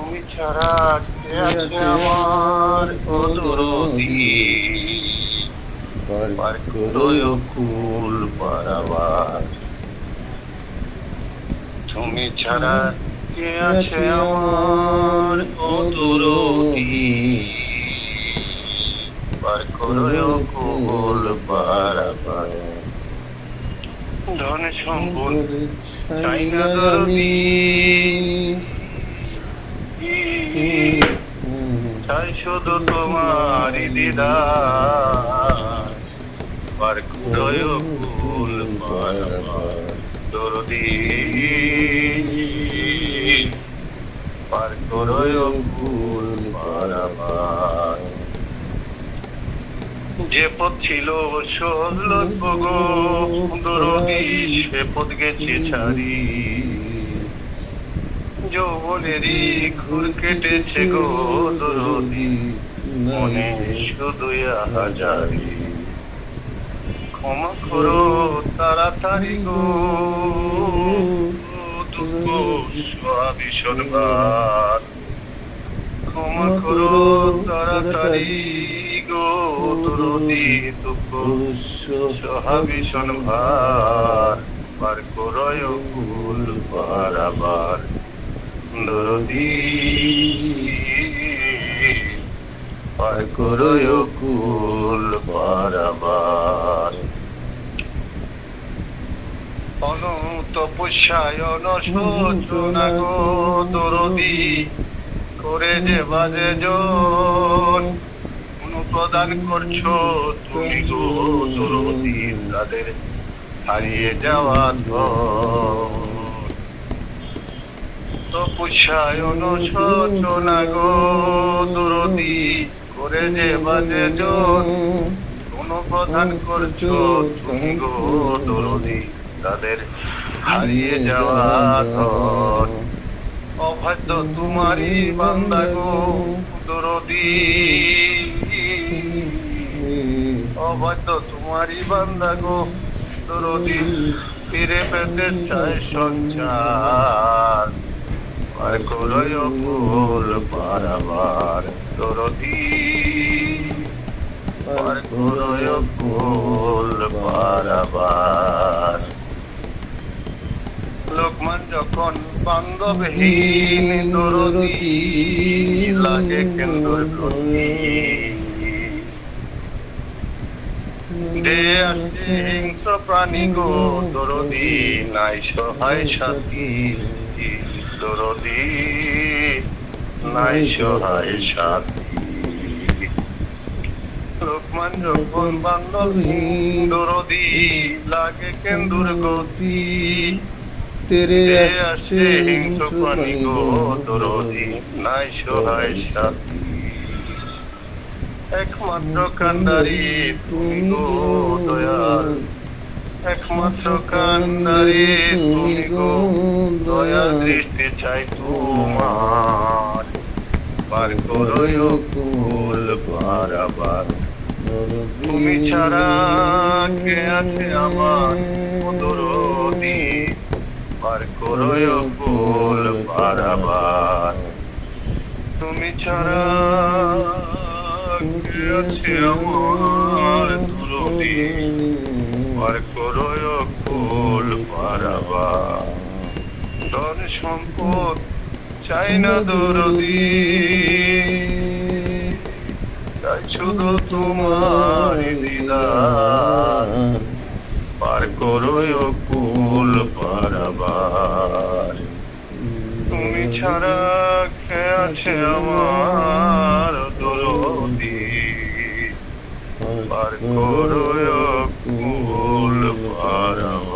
তুমি ছাড়া কে আছে আমার অদরদি পার করো কুল পারাবার। তুমি ছাড়া কে আছে আমার অদরদি পার করো কুল পারাবার। ধন সম্পদ চাই না দরদি, চাই শুধু তোমারই দিদার। পার করো কুল পারাবার দরদি, পার করো কুল পারাবার। যে পথ ছিল সহজ গো দরদি, সে পথ গেছে ছাড়ি। যৌবনেরই ঘুর কেটেছে গো দরদি, মনে শুধু হাজারি। ক্ষমা করো তাড়াতাড়ি গো, দুঃখ ভীষণ ভার। ক্ষমা করো তাড়াতাড়ি গো দরদি, দুঃখ ভীষণ ভার। পার করো কুল পারাবার দরদি, পার করো কুল পারাবার। তপস্যায় অনশোচনা গো দরদি, করে যে বাজে জন অনুপ্রদান করছো তুমি গো দরদি, তাদের হারিয়ে যাওয়া ধন। তপস্যায় অনশোচনা গো দরদি, করে যে বাজে জন অনুপ্রদান করছো তুমি গো দরদি, তাদের হারিয়ে যাওয়া ধন। অবাধ্য তোমারই বান্দা গো দরদি, অবাধ্য তোমারই বান্দা গো দরদি, ফিরে পেতে চায় সংসার। পার করো কুল পারাবার দরদি, পার করো কুল পারাবার। লোকমান যখন বান্ধবহীন দরদি, লাগে কেন্দ্র প্রতি। দে আসছে হিংস্র প্রাণী গো দরদি, নাই সহায় সাথী দরদি, নাই সহায় সাথী। লোকমান যখন বান্ধবহীন দরদি, লাগে কেন্দ্র গতি। তেরে আসছে হিংস্র প্রাণী গো দরদি, নাই সহায় সাথী। একমাত্র কান্ডারি তুমি গো দয়াল, একমাত্র কান্ডারি তুমি গো দয়াল, দৃষ্টি চাই তোমার। পার করো কুল পারাবার। তুমি ছাড়া কে আছে আমার দরদি, পার করো কুল পারাবার। তুমি ছাড়া কে আছে আমার দরদি, পার করো কুল পারাবার। ধন সম্পদ চাই না দরদি, চাই শুধু তোমার দিদার। পার করো কুল পারাবার। তুমি ছাড়া কে আছে আমার দরদি, পার করো কুল পারাবার।